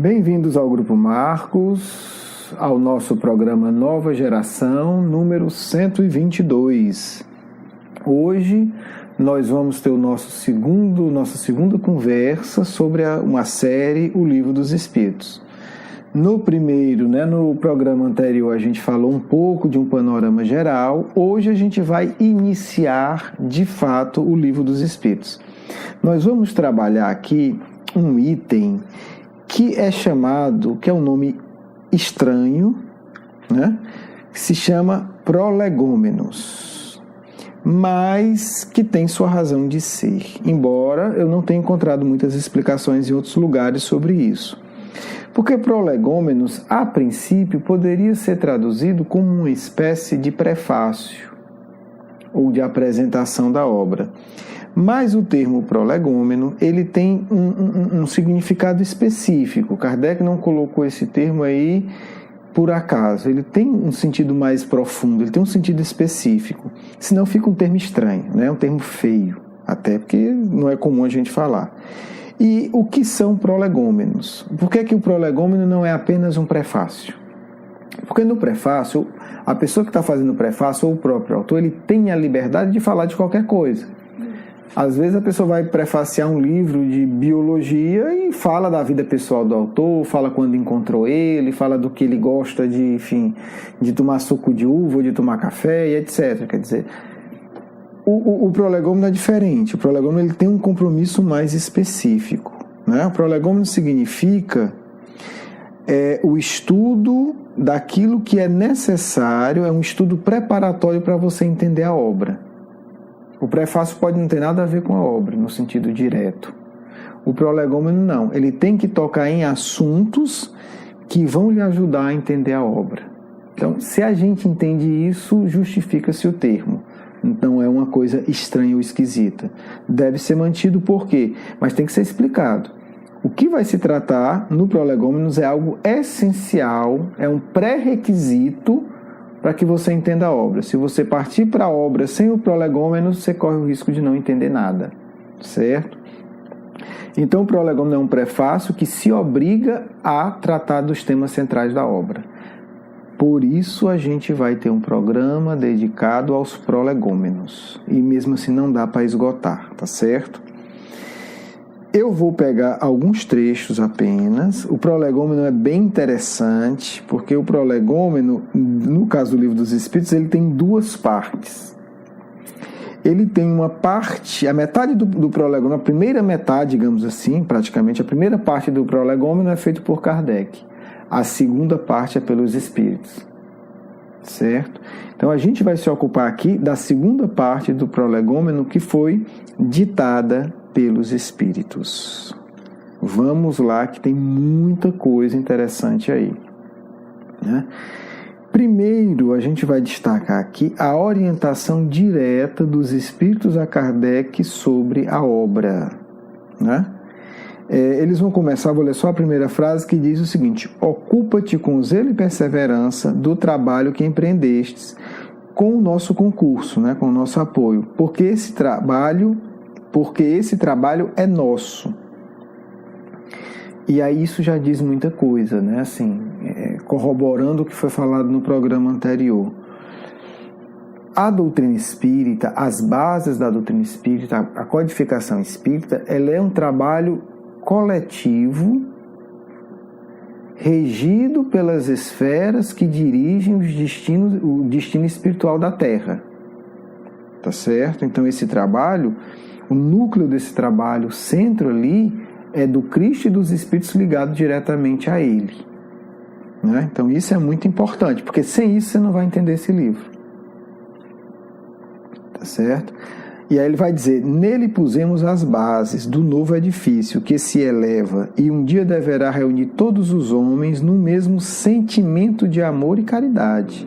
Bem-vindos ao Grupo Marcos, ao nosso programa Nova Geração, número 122. Hoje nós vamos ter nossa segunda conversa sobre uma série, O Livro dos Espíritos. No programa anterior, a gente falou um pouco de um panorama geral. Hoje a gente vai iniciar, de fato, o Livro dos Espíritos. Nós vamos trabalhar aqui um item que é um nome estranho, né? Que se chama prolegômenos, mas que tem sua razão de ser, embora eu não tenha encontrado muitas explicações em outros lugares sobre isso. Porque prolegômenos, a princípio, poderia ser traduzido como uma espécie de prefácio ou de apresentação da obra. Mas o termo prolegômeno, ele tem um significado específico. Kardec não colocou esse termo aí por acaso. Ele tem um sentido mais profundo, ele tem um sentido específico. Senão fica um termo estranho, né? Um termo feio, até porque não é comum a gente falar. E o que são prolegômenos? Por que o prolegômeno não é apenas um prefácio? Porque no prefácio, a pessoa que está fazendo o prefácio, ou o próprio autor, ele tem a liberdade de falar de qualquer coisa. Às vezes a pessoa vai prefaciar um livro de biologia e fala da vida pessoal do autor, fala quando encontrou ele, fala do que ele gosta de tomar suco de uva ou de tomar café e etc. Quer dizer, o prolegômeno é diferente. O prolegômeno ele tem um compromisso mais específico, né? O prolegômeno significa o estudo daquilo que é necessário, é um estudo preparatório para você entender a obra. O prefácio pode não ter nada a ver com a obra, no sentido direto. O prolegômeno não. Ele tem que tocar em assuntos que vão lhe ajudar a entender a obra. Então, se a gente entende isso, justifica-se o termo. Então, é uma coisa estranha ou esquisita. Deve ser mantido por quê? Mas tem que ser explicado. O que vai se tratar no prolegômenos é algo essencial, é um pré-requisito para que você entenda a obra. Se você partir para a obra sem o prolegômeno, você corre o risco de não entender nada, certo? Então, o prolegômeno é um prefácio que se obriga a tratar dos temas centrais da obra. Por isso, a gente vai ter um programa dedicado aos prolegômenos. E mesmo assim não dá para esgotar, tá certo? Eu vou pegar alguns trechos apenas. O prolegômeno é bem interessante, porque o prolegômeno, no caso do Livro dos Espíritos, ele tem duas partes. Ele tem uma parte, a metade do prolegômeno, a primeira metade, digamos assim, praticamente, a primeira parte do prolegômeno é feita por Kardec. A segunda parte é pelos Espíritos, certo? Então a gente vai se ocupar aqui da segunda parte do prolegômeno, que foi ditada pelos Espíritos. Vamos lá, que tem muita coisa interessante aí, né? Primeiro, a gente vai destacar aqui a orientação direta dos Espíritos a Kardec sobre a obra, né? Eles vão começar, vou ler só a primeira frase, que diz o seguinte: ocupa-te com zelo e perseverança do trabalho que empreendestes com o nosso concurso, né, com o nosso apoio, porque esse trabalho é nosso. E aí isso já diz muita coisa, né? Assim, corroborando o que foi falado no programa anterior. A doutrina espírita, as bases da doutrina espírita, a codificação espírita, ela é um trabalho coletivo, regido pelas esferas que dirigem o destino espiritual da Terra. Tá certo? Então esse trabalho, o núcleo desse trabalho, o centro ali, é do Cristo e dos Espíritos ligados diretamente a Ele, né? Então isso é muito importante, porque sem isso você não vai entender esse livro. Tá certo? E aí ele vai dizer: nele pusemos as bases do novo edifício que se eleva e um dia deverá reunir todos os homens no mesmo sentimento de amor e caridade.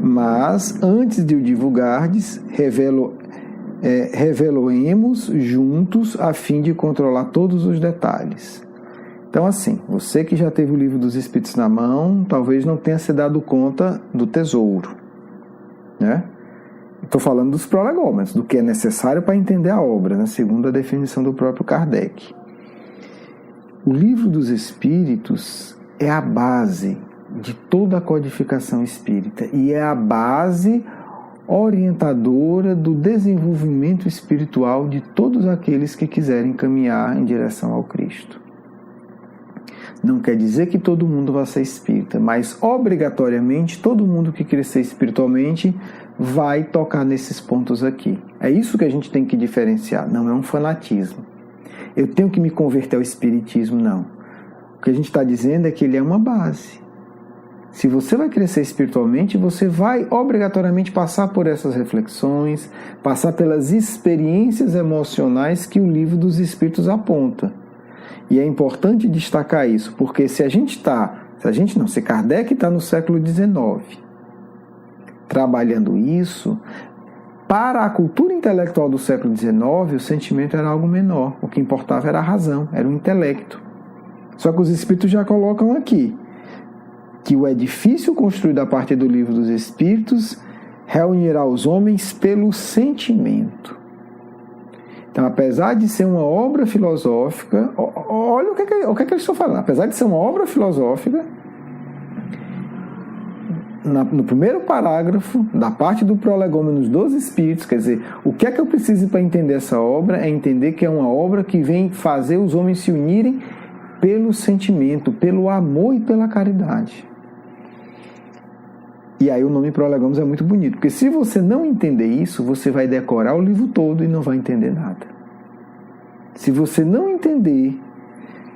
Mas, antes de o divulgardes, reveloemos juntos a fim de controlar todos os detalhes. Então, assim, você que já teve o Livro dos Espíritos na mão, talvez não tenha se dado conta do tesouro, né? Estou falando dos prolegômenos, do que é necessário para entender a obra, né? Segundo a definição do próprio Kardec. O Livro dos Espíritos é a base de toda a codificação espírita e é a base orientadora do desenvolvimento espiritual de todos aqueles que quiserem caminhar em direção ao Cristo. Não quer dizer que todo mundo vai ser espírita, mas obrigatoriamente todo mundo que crescer espiritualmente vai tocar nesses pontos aqui. É isso que a gente tem que diferenciar, não é um fanatismo. Eu tenho que me converter ao espiritismo, não. O que a gente está dizendo é que ele é uma base. Se você vai crescer espiritualmente, você vai obrigatoriamente passar por essas reflexões, passar pelas experiências emocionais que o Livro dos Espíritos aponta. E é importante destacar isso, porque se Kardec está no século XIX trabalhando isso, para a cultura intelectual do século XIX, o sentimento era algo menor. O que importava era a razão, era o intelecto. Só que os Espíritos já colocam aqui que o edifício construído a partir do Livro dos Espíritos reunirá os homens pelo sentimento. Então, apesar de ser uma obra filosófica, olha o que eu estou falando. Apesar de ser uma obra filosófica, no primeiro parágrafo, da parte do Prolegômenos dos Espíritos, quer dizer, o que é que eu preciso para entender essa obra? É entender que é uma obra que vem fazer os homens se unirem pelo sentimento, pelo amor e pela caridade. E aí o nome Prolegômenos é muito bonito, porque se você não entender isso, você vai decorar o livro todo e não vai entender nada. Se você não entender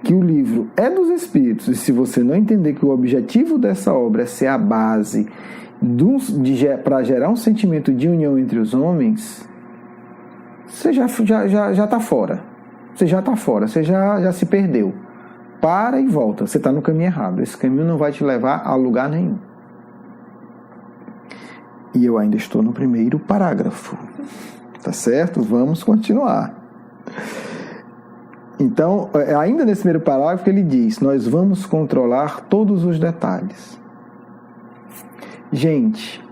que o livro é dos Espíritos, e se você não entender que o objetivo dessa obra é ser a base para gerar um sentimento de união entre os homens, você já está fora. Você já está fora, você já se perdeu. Para e volta, você está no caminho errado. Esse caminho não vai te levar a lugar nenhum. E eu ainda estou no primeiro parágrafo. Tá certo? Vamos continuar. Então, ainda nesse primeiro parágrafo ele diz: nós vamos controlar todos os detalhes. Gente,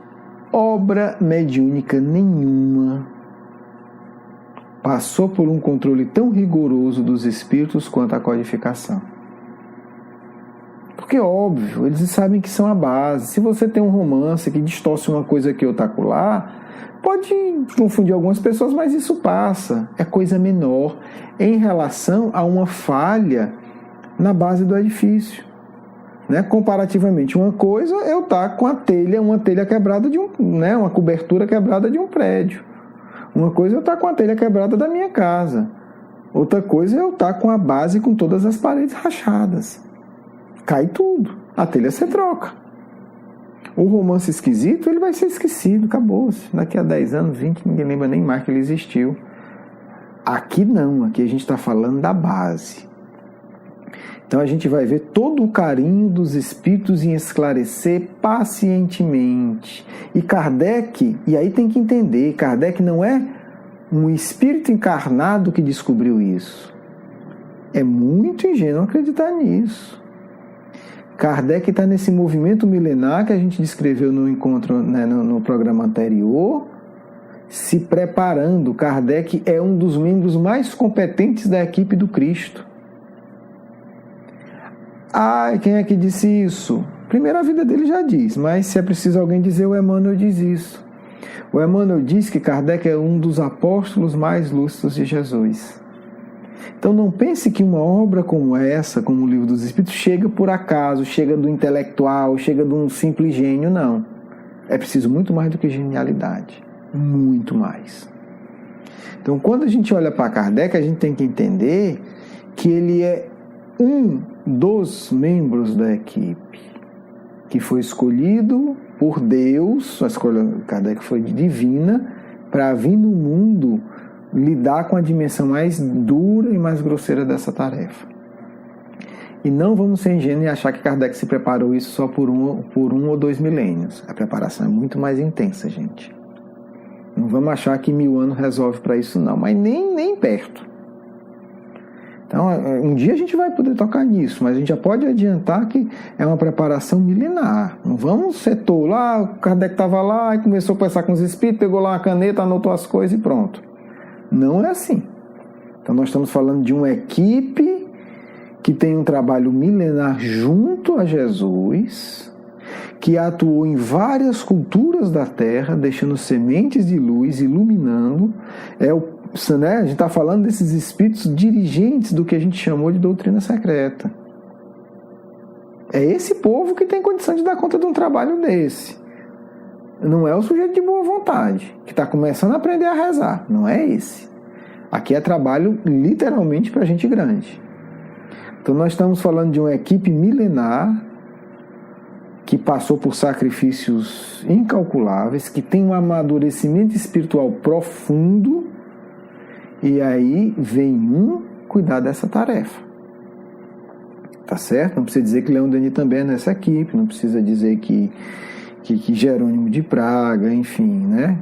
obra mediúnica nenhuma passou por um controle tão rigoroso dos espíritos quanto a codificação. Porque, óbvio, eles sabem que são a base. Se você tem um romance que distorce uma coisa aqui ou acolá, pode confundir algumas pessoas, mas isso passa. É coisa menor em relação a uma falha na base do edifício. Né? Comparativamente, uma coisa é eu estar com uma telha quebrada de uma cobertura quebrada de um prédio. Uma coisa é eu estar com a telha quebrada da minha casa. Outra coisa é eu estar com a base com todas as paredes rachadas. Cai tudo. A telha você troca. O romance esquisito, ele vai ser esquecido, acabou-se. Daqui a 10 anos, 20, ninguém lembra nem mais que ele existiu. Aqui não, aqui a gente está falando da base. Então a gente vai ver todo o carinho dos espíritos em esclarecer pacientemente. E Kardec, e aí tem que entender, Kardec não é um espírito encarnado que descobriu isso. É muito ingênuo acreditar nisso. Kardec está nesse movimento milenar que a gente descreveu no encontro, no programa anterior, se preparando. Kardec é um dos membros mais competentes da equipe do Cristo. Quem é que disse isso? Primeiro, a vida dele já diz, mas se é preciso alguém dizer, o Emmanuel diz isso. O Emmanuel diz que Kardec é um dos apóstolos mais lúcidos de Jesus. Então não pense que uma obra como essa, como o Livro dos Espíritos, chega por acaso, chega do intelectual, chega de um simples gênio, não. É preciso muito mais do que genialidade. Muito mais. Então quando a gente olha para Kardec, a gente tem que entender que ele é um dos membros da equipe que foi escolhido por Deus, a escolha de Kardec foi divina, para vir no mundo lidar com a dimensão mais dura e mais grosseira dessa tarefa. E não vamos ser ingênuos e achar que Kardec se preparou isso só por um ou 2 milênios. A preparação é muito mais intensa, gente. Não vamos achar que 1000 anos resolve para isso não, mas nem perto. Então, um dia a gente vai poder tocar nisso, mas a gente já pode adiantar que é uma preparação milenar. Não vamos ser tolo. O Kardec estava lá e começou a conversar com os espíritos, pegou lá uma caneta, anotou as coisas e pronto. Não é assim. Então nós estamos falando de uma equipe que tem um trabalho milenar junto a Jesus, que atuou em várias culturas da Terra, deixando sementes de luz, iluminando. A gente está falando desses espíritos dirigentes do que a gente chamou de doutrina secreta. É esse povo que tem condição de dar conta de um trabalho desse. Não é o sujeito de boa vontade, que está começando a aprender a rezar. Não é esse. Aqui é trabalho literalmente para gente grande. Então nós estamos falando de uma equipe milenar que passou por sacrifícios incalculáveis, que tem um amadurecimento espiritual profundo, e aí vem cuidar dessa tarefa. Tá certo? Não precisa dizer que Leão Denis também é nessa equipe, não precisa dizer que Jerônimo de Praga, enfim, né?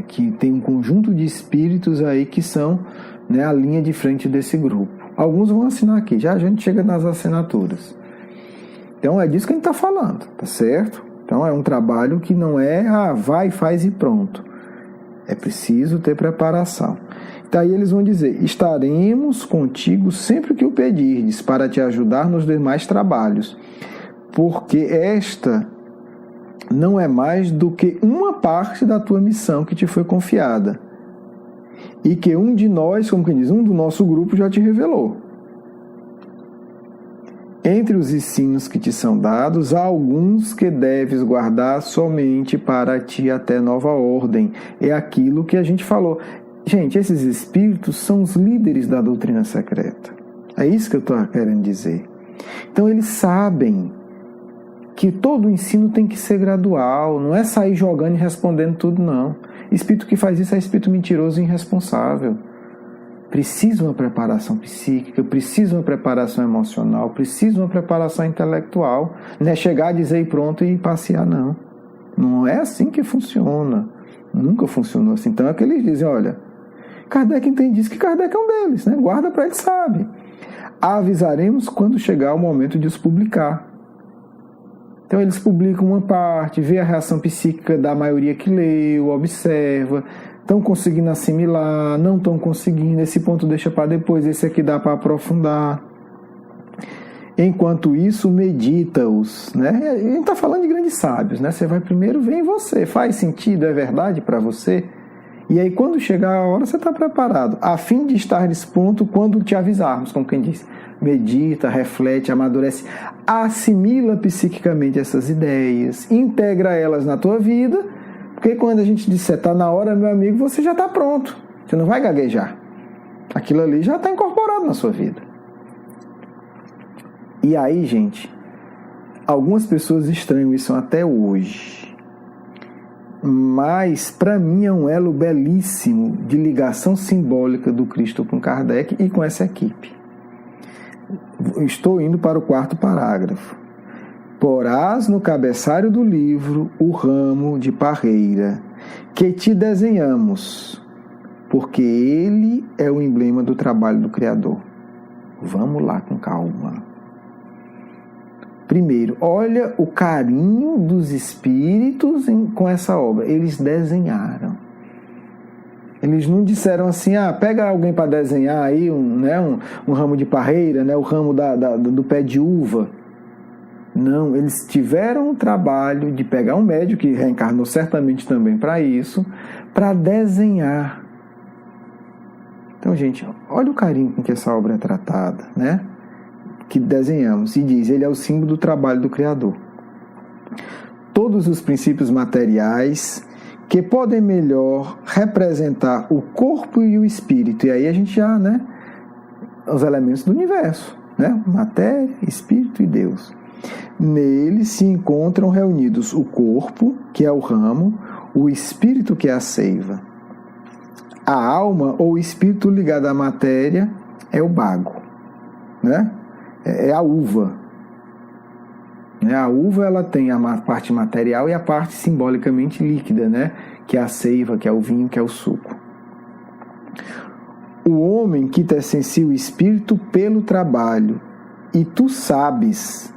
Que tem um conjunto de espíritos aí que são, né, a linha de frente desse grupo. Alguns vão assinar aqui, já a gente chega nas assinaturas. Então é disso que a gente está falando, tá certo? Então é um trabalho que não é, vai, faz e pronto. É preciso ter preparação. Então aí eles vão dizer: estaremos contigo sempre que o pedirdes, para te ajudar nos demais trabalhos, porque esta não é mais do que uma parte da tua missão que te foi confiada, e que um de nós, como quem diz, um do nosso grupo já te revelou. Entre os ensinos que te são dados, há alguns que deves guardar somente para ti até nova ordem. É aquilo que a gente falou. Gente, esses espíritos são os líderes da doutrina secreta. É isso que eu estou querendo dizer. Então eles sabem que todo o ensino tem que ser gradual, não é sair jogando e respondendo tudo, não. Espírito que faz isso é espírito mentiroso e irresponsável. Precisa uma preparação psíquica, precisa uma preparação emocional, precisa uma preparação intelectual. Não é chegar, dizer e pronto e passear, não. Não é assim que funciona. Nunca funcionou assim. Então é que eles dizem: olha, Kardec entende isso, que Kardec é um deles, né? Guarda para ele, sabe. Avisaremos quando chegar o momento de os publicar. Então eles publicam uma parte, vê a reação psíquica da maioria que leu, observa, estão conseguindo assimilar, não estão conseguindo, esse ponto deixa para depois, esse aqui dá para aprofundar. Enquanto isso, medita-os, né? A gente está falando de grandes sábios, né? Você vai primeiro ver em você, faz sentido, é verdade para você? E aí quando chegar a hora você está preparado, a fim de estar nesse ponto quando te avisarmos, como quem diz. Medita, reflete, amadurece, assimila psiquicamente essas ideias, integra elas na tua vida, porque quando a gente disser está na hora, meu amigo, você já está pronto, você não vai gaguejar. Aquilo ali já está incorporado na sua vida. E aí, gente, algumas pessoas estranham isso até hoje, mas para mim é um elo belíssimo de ligação simbólica do Cristo com Kardec e com essa equipe. Estou indo para o 4º parágrafo. Porás no cabeçalho do livro o ramo de parreira que te desenhamos, porque ele é o emblema do trabalho do Criador. Vamos lá com calma. Primeiro, olha o carinho dos espíritos com essa obra. Eles desenharam. Eles não disseram assim: pega alguém para desenhar aí um ramo de parreira, né, o ramo do pé de uva. Não, eles tiveram o trabalho de pegar um médium, que reencarnou certamente também para isso, para desenhar. Então, gente, olha o carinho com que essa obra é tratada, né? Que desenhamos, e diz: ele é o símbolo do trabalho do Criador. Todos os princípios materiais que podem melhor representar o corpo e o espírito, e aí a gente já, né, os elementos do universo, né, matéria, espírito e Deus. Neles se encontram reunidos o corpo, que é o ramo, o espírito, que é a seiva. A alma ou espírito ligado à matéria é o bago, né? É a uva. A uva, ela tem a parte material e a parte simbolicamente líquida, né? Que é a seiva, que é o vinho, que é o suco. O homem que te essencia o espírito pelo trabalho, e tu sabes.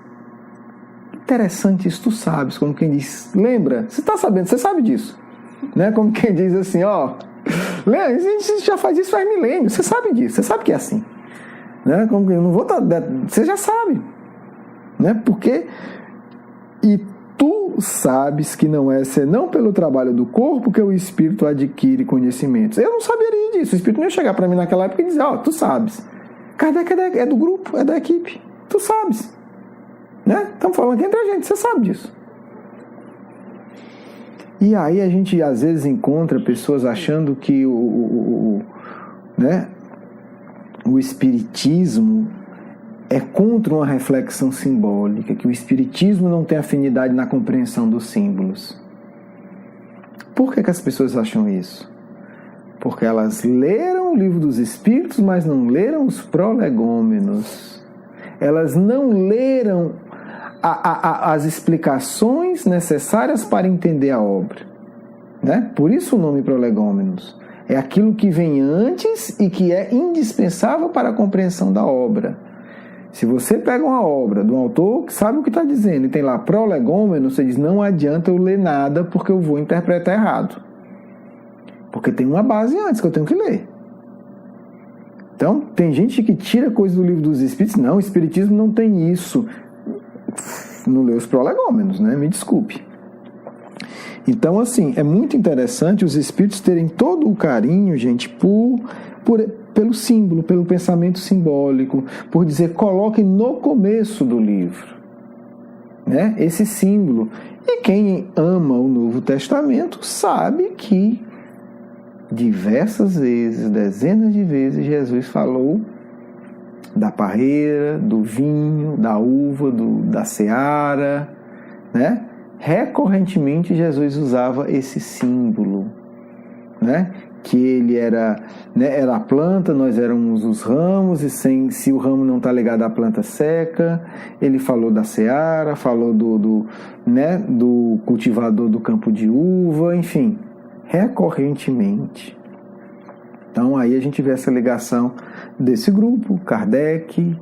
Interessante isso, tu sabes, como quem diz. Lembra? Você está sabendo, você sabe disso, né? Como quem diz assim, lembra, a gente já faz isso faz milênios, você sabe disso, você sabe que é assim. Né? Como que eu não vou você já sabe. Né? Porque e tu sabes que não é senão pelo trabalho do corpo que o Espírito adquire conhecimentos. Eu não saberia disso. O Espírito não ia chegar para mim naquela época e dizer, tu sabes. Kardec é do grupo, é da equipe. Tu sabes. Né? Estamos falando aqui entre a gente, você sabe disso. E aí a gente às vezes encontra pessoas achando que né, o Espiritismo é contra uma reflexão simbólica, que o Espiritismo não tem afinidade na compreensão dos símbolos. Por que as pessoas acham isso? Porque elas leram o Livro dos Espíritos, mas não leram os prolegômenos. Elas não leram as explicações necessárias para entender a obra. Né? Por isso o nome prolegômenos. É aquilo que vem antes e que é indispensável para a compreensão da obra. Se você pega uma obra de um autor que sabe o que está dizendo e tem lá prolegômenos, você diz, não adianta eu ler nada porque eu vou interpretar errado. Porque tem uma base antes que eu tenho que ler. Então, tem gente que tira coisas do Livro dos Espíritos. Não, o Espiritismo não tem isso. Não leu os prolegômenos, né? Me desculpe. Então, assim, é muito interessante os espíritos terem todo o carinho, gente, pelo símbolo, pelo pensamento simbólico, por dizer, coloquem no começo do livro, né? Esse símbolo. E quem ama o Novo Testamento sabe que diversas vezes, dezenas de vezes, Jesus falou da parreira, do vinho, da uva, da seara, né? Recorrentemente Jesus usava esse símbolo, né? Que ele era a planta, nós éramos os ramos, e se o ramo não está ligado à planta seca. Ele falou da seara, falou do cultivador do campo de uva, enfim, recorrentemente. Então aí a gente vê essa ligação desse grupo, Kardec,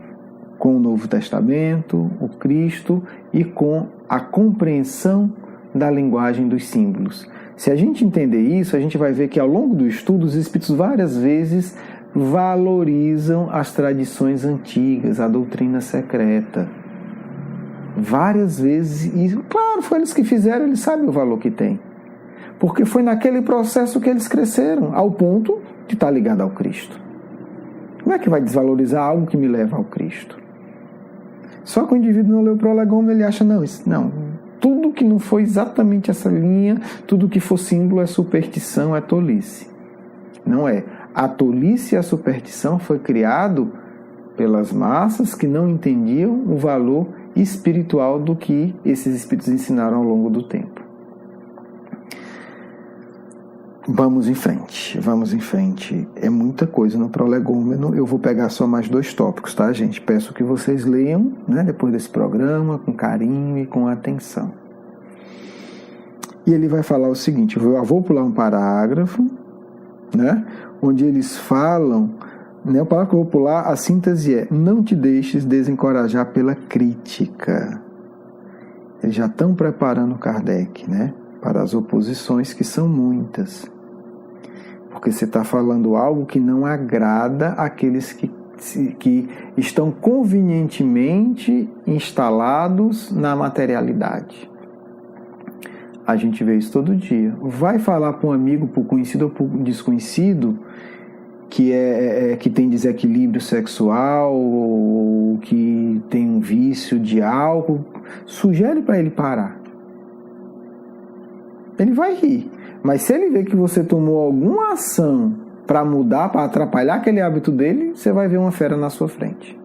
com o Novo Testamento, o Cristo, e com a compreensão da linguagem dos símbolos. Se a gente entender isso, a gente vai ver que ao longo do estudo os espíritos várias vezes valorizam as tradições antigas, a doutrina secreta. Várias vezes, e claro, foi eles que fizeram, eles sabem o valor que tem. Porque foi naquele processo que eles cresceram, ao ponto de estar ligado ao Cristo. Como é que vai desvalorizar algo que me leva ao Cristo? Só que o indivíduo não leu o prolegômeno, ele acha, não, tudo que não foi exatamente essa linha, tudo que for símbolo é superstição, é tolice. Não é. A tolice e a superstição foi criado pelas massas que não entendiam o valor espiritual do que esses espíritos ensinaram ao longo do tempo. Vamos em frente. É muita coisa no prolegômeno. Eu vou pegar só mais 2 tópicos, tá, gente? Peço que vocês leiam, né, depois desse programa, com carinho e com atenção. E ele vai falar o seguinte, eu vou pular um parágrafo, né, onde eles falam, né, o parágrafo que eu vou pular, a síntese é: não te deixes desencorajar pela crítica. Eles já estão preparando Kardec, né, para as oposições, que são muitas. Porque você está falando algo que não agrada àqueles que estão convenientemente instalados na materialidade. A gente vê isso todo dia. Vai falar para um amigo, para o conhecido ou para o desconhecido, que tem desequilíbrio sexual, ou que tem um vício de álcool, sugere para ele parar. Ele vai rir. Mas se ele vê que você tomou alguma ação para mudar, para atrapalhar aquele hábito dele, você vai ver uma fera na sua frente.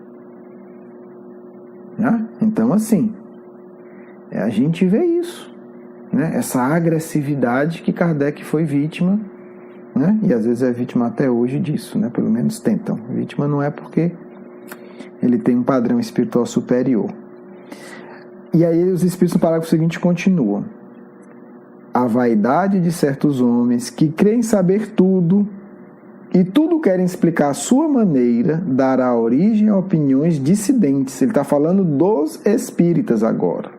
Né? Então, assim, a gente vê isso. Né? Essa agressividade que Kardec foi vítima, né? E às vezes é vítima até hoje disso, né? Pelo menos tentam. Vítima não é porque ele tem um padrão espiritual superior. E aí os espíritos no parágrafo seguinte continuam. A vaidade de certos homens que creem saber tudo e tudo querem explicar à sua maneira dará origem a opiniões dissidentes. Ele está falando dos espíritas agora.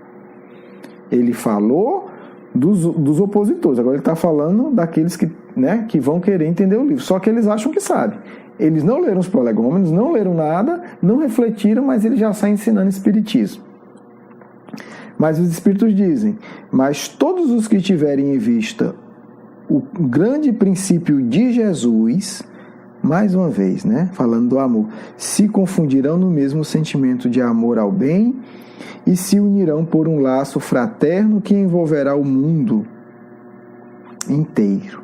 Ele falou dos opositores, agora ele está falando daqueles que vão querer entender o livro. Só que eles acham que sabem. Eles não leram os prolegômenos, não leram nada, não refletiram, mas eles já saem ensinando espiritismo. Mas os espíritos dizem, mas todos os que tiverem em vista o grande princípio de Jesus, mais uma vez, né, falando do amor, se confundirão no mesmo sentimento de amor ao bem e se unirão por um laço fraterno que envolverá o mundo inteiro.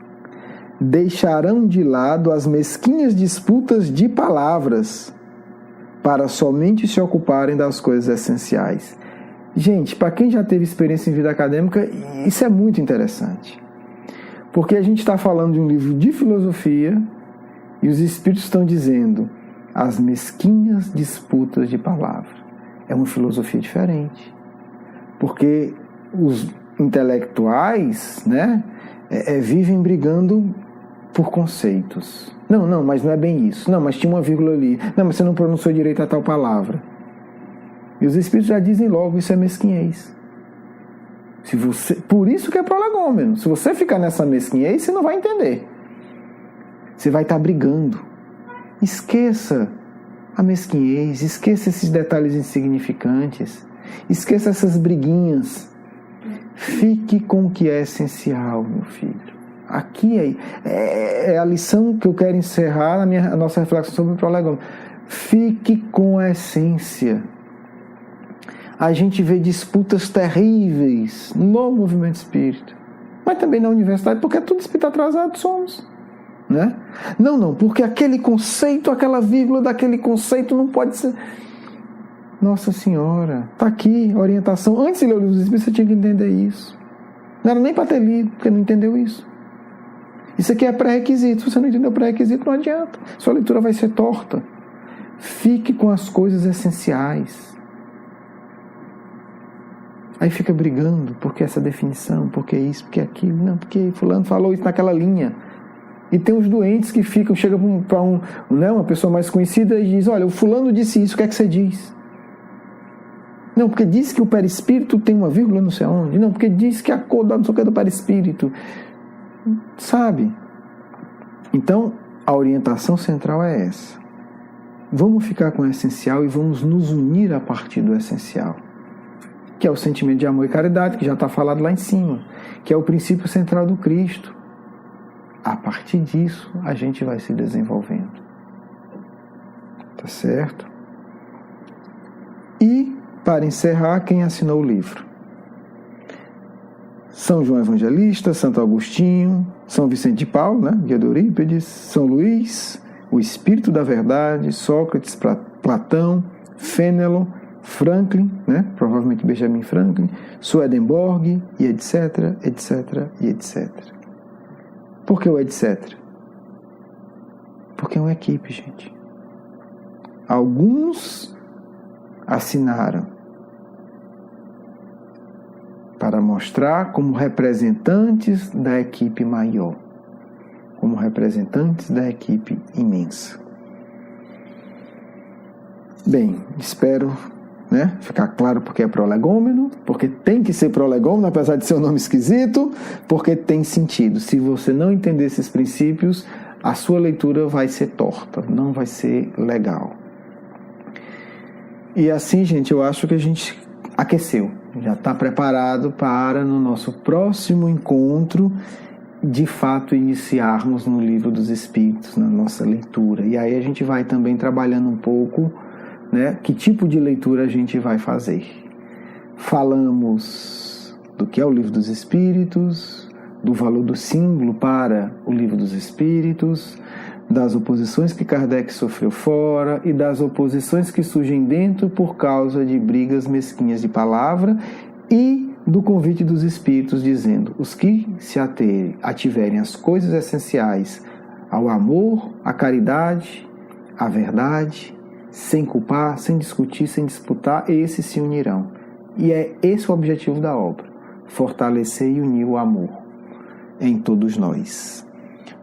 Deixarão de lado as mesquinhas disputas de palavras para somente se ocuparem das coisas essenciais. Gente, para quem já teve experiência em vida acadêmica, isso é muito interessante. Porque a gente está falando de um livro de filosofia e os espíritos estão dizendo as mesquinhas disputas de palavra. É uma filosofia diferente. Porque os intelectuais, né, vivem brigando por conceitos. Não, mas não é bem isso. Não, mas tinha uma vírgula ali. Não, mas você não pronunciou direito a tal palavra. E os espíritos já dizem logo, isso é mesquinhez. Por isso que é prolegômeno. Se você ficar nessa mesquinhez, você não vai entender. Você vai estar brigando. Esqueça a mesquinhez, esqueça esses detalhes insignificantes, esqueça essas briguinhas. Fique com o que é essencial, meu filho. Aqui é a lição que eu quero encerrar a nossa reflexão sobre o prolegômeno. Fique com a essência. A gente vê disputas terríveis no movimento espírita, mas também na universidade, porque é tudo espírito atrasado somos. Né? Não, porque aquele conceito, aquela vírgula daquele conceito não pode ser... Nossa Senhora, está aqui a orientação. Antes de ler o livro dos espíritos, você tinha que entender isso. Não era nem para ter lido, porque não entendeu isso. Isso aqui é pré-requisito. Se você não entendeu o pré-requisito, não adianta. Sua leitura vai ser torta. Fique com as coisas essenciais. Aí fica brigando, porque essa definição, porque isso, porque aquilo, não, porque fulano falou isso naquela linha. E tem os doentes que chegam para uma pessoa mais conhecida e diz, olha, o fulano disse isso, o que é que você diz? Não, porque diz que o perispírito tem uma vírgula não sei onde. Não, porque diz que a cor da não sei o que é do perispírito. Sabe? Então, a orientação central é essa. Vamos ficar com o essencial e vamos nos unir a partir do essencial. Que é o sentimento de amor e caridade, que já está falado lá em cima. Que é o princípio central do Cristo. A partir disso, a gente vai se desenvolvendo. Tá certo? E, para encerrar, quem assinou o livro? São João Evangelista, Santo Agostinho, São Vicente de Paulo, né? Guia de Eurípides, São Luís, o Espírito da Verdade, Sócrates, Platão, Fénelon, Franklin, né? Provavelmente Benjamin Franklin, Swedenborg, e etc, etc, e etc. Por que o etc? Porque é uma equipe, gente. Alguns assinaram para mostrar como representantes da equipe maior, como representantes da equipe imensa. Bem, espero ficar claro porque é prolegômeno, porque tem que ser prolegômeno, apesar de ser um nome esquisito, porque tem sentido. Se você não entender esses princípios, a sua leitura vai ser torta, não vai ser legal. E assim, gente, eu acho que a gente aqueceu, já está preparado para, no nosso próximo encontro, de fato iniciarmos no Livro dos Espíritos, na nossa leitura. E aí a gente vai também trabalhando um pouco, que tipo de leitura a gente vai fazer. Falamos do que é o Livro dos Espíritos, do valor do símbolo para o Livro dos Espíritos, das oposições que Kardec sofreu fora e das oposições que surgem dentro por causa de brigas mesquinhas de palavra e do convite dos Espíritos dizendo: os que se ativerem às coisas essenciais, ao amor, à caridade, à verdade, sem culpar, sem discutir, sem disputar, esses se unirão. E é esse o objetivo da obra: fortalecer e unir o amor em todos nós.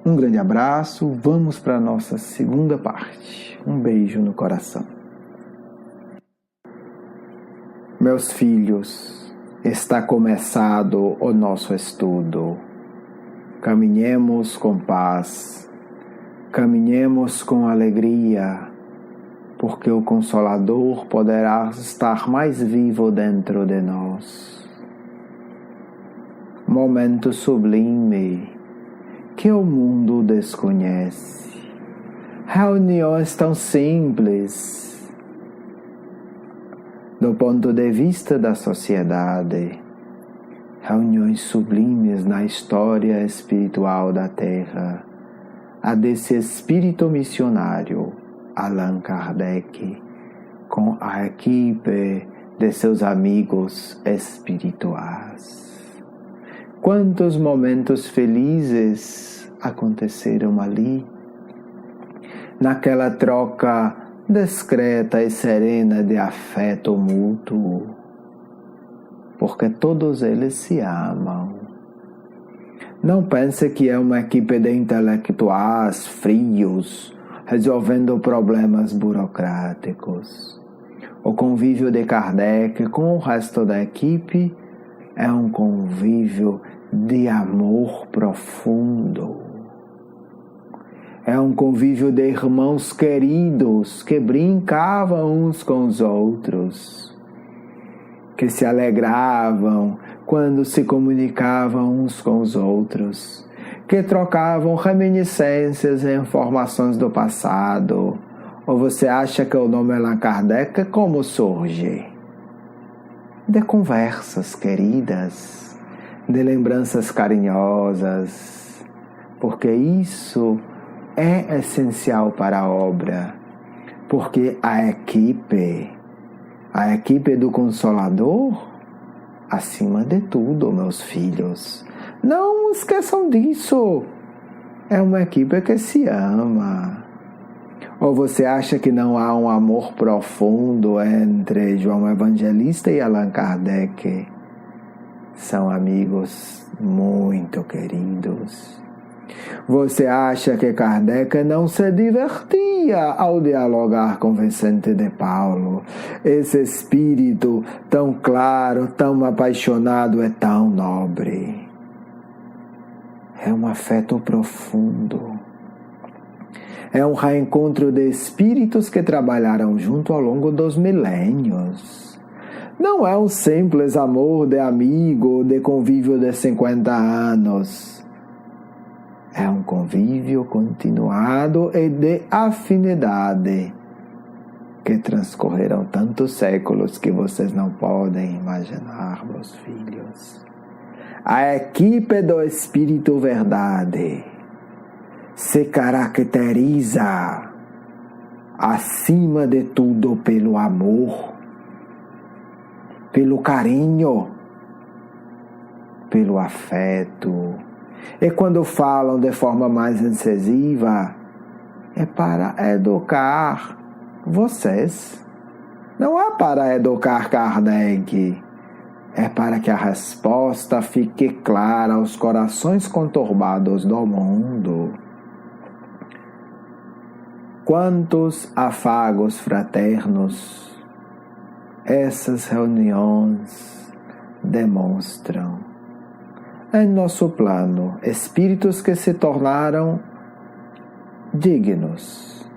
Um grande abraço, vamos para a nossa segunda parte. Um beijo no coração. Meus filhos, está começado o nosso estudo. Caminhemos com paz, Caminhemos com alegria, porque o Consolador poderá estar mais vivo dentro de nós. Momento sublime que o mundo desconhece. Reuniões tão simples do ponto de vista da sociedade. Reuniões sublimes na história espiritual da Terra. A desse espírito missionário, Allan Kardec, com a equipe de seus amigos espirituais. Quantos momentos felizes aconteceram ali, naquela troca discreta e serena de afeto mútuo, porque todos eles se amam. Não pense que é uma equipe de intelectuais frios, resolvendo problemas burocráticos. O convívio de Kardec com o resto da equipe é um convívio de amor profundo. É um convívio de irmãos queridos que brincavam uns com os outros, que se alegravam quando se comunicavam uns com os outros, que trocavam reminiscências e informações do passado. Ou você acha que o nome Allan Kardec como surge? De conversas queridas, de lembranças carinhosas, porque isso é essencial para a obra, porque a equipe do Consolador, acima de tudo, meus filhos, não esqueçam disso, é uma equipe que se ama. Ou você acha que não há um amor profundo entre João Evangelista e Allan Kardec? São amigos muito queridos. Você acha que Kardec não se divertia ao dialogar com Vicente de Paulo? Esse espírito tão claro, tão apaixonado e tão nobre. É um afeto profundo. É um reencontro de espíritos que trabalharam junto ao longo dos milênios. Não é um simples amor de amigo, de convívio de 50 anos. É um convívio continuado e de afinidade que transcorreram tantos séculos que vocês não podem imaginar, meus filhos. A equipe do Espírito Verdade se caracteriza, acima de tudo, pelo amor, pelo carinho, pelo afeto. E quando falam de forma mais incisiva, é para educar vocês. Não é para educar Kardec. É para que a resposta fique clara aos corações conturbados do mundo. Quantos afagos fraternos essas reuniões demonstram. Em nosso plano, espíritos que se tornaram dignos,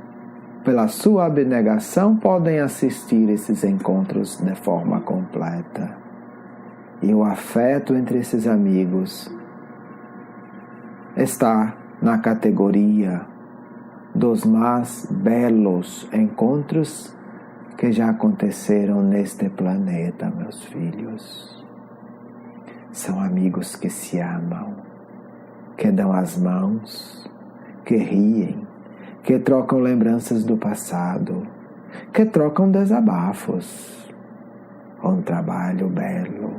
pela sua abnegação, podem assistir esses encontros de forma completa. E o afeto entre esses amigos está na categoria dos mais belos encontros que já aconteceram neste planeta, meus filhos. São amigos que se amam, que dão as mãos, que riem, que trocam lembranças do passado, que trocam desabafos. Um trabalho belo,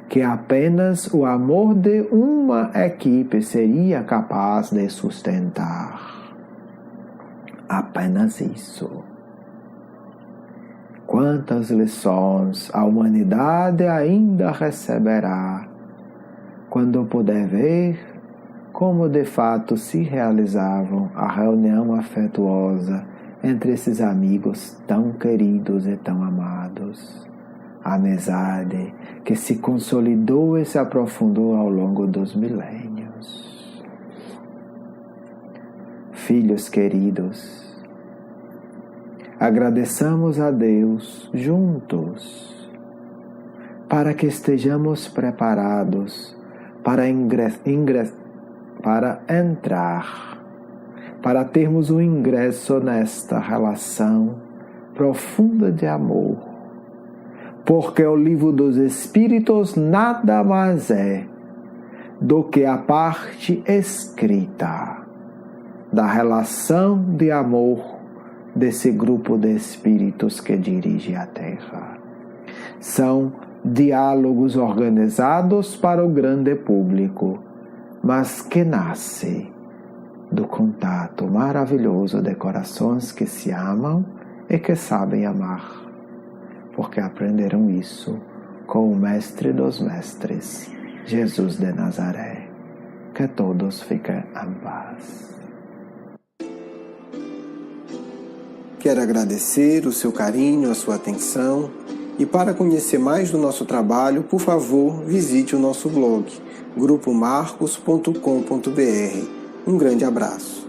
que apenas o amor de uma equipe seria capaz de sustentar. Apenas isso. Quantas lições a humanidade ainda receberá quando puder ver como de fato se realizavam a reunião afetuosa entre esses amigos tão queridos e tão amados. A amizade que se consolidou e se aprofundou ao longo dos milênios. filhos queridos. Agradeçamos a Deus juntos, para que estejamos preparados para entrar, para termos um ingresso nesta relação profunda de amor. Porque o livro dos Espíritos nada mais é do que a parte escrita da relação de amor desse grupo de espíritos que dirige a Terra. São diálogos organizados para o grande público, mas que nasce do contato maravilhoso de corações que se amam e que sabem amar, porque aprenderam isso com o Mestre dos Mestres, Jesus de Nazaré. Que todos fiquem em paz. Quero agradecer o seu carinho, a sua atenção, e para conhecer mais do nosso trabalho, por favor, visite o nosso blog, grupomarcos.com.br. Um grande abraço.